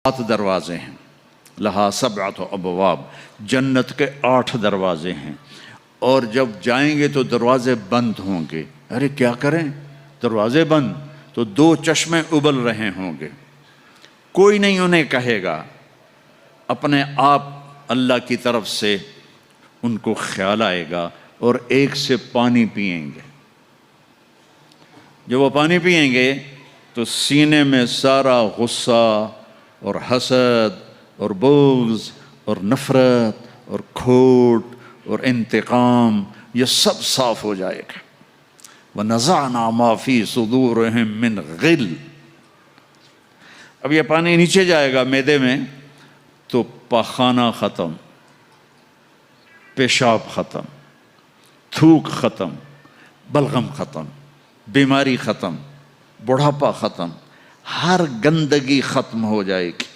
7 دروازے ہیں، لہا 7 ابواب، جنت کے 8 دروازے ہیں، اور جب جائیں گے تو دروازے بند ہوں گے۔ ارے کیا کریں، دروازے بند تو 2 چشمے ابل رہے ہوں گے، کوئی نہیں انہیں کہے گا، اپنے آپ اللہ کی طرف سے ان کو خیال آئے گا اور ایک سے پانی پئیں گے۔ جب وہ پانی پئیں گے تو سینے میں سارا غصہ اور حسد اور بغض اور نفرت اور کھوٹ اور انتقام یہ سب صاف ہو جائے گا۔ وَنَزَعْنَا مَا فِي صُدُورِهِم مِّن غِلٍّ۔ اب یہ پانی نیچے جائے گا معدے میں تو پاخانہ ختم، پیشاب ختم، تھوک ختم، بلغم ختم، بیماری ختم، بڑھاپا ختم، ہر گندگی ختم ہو جائے گی۔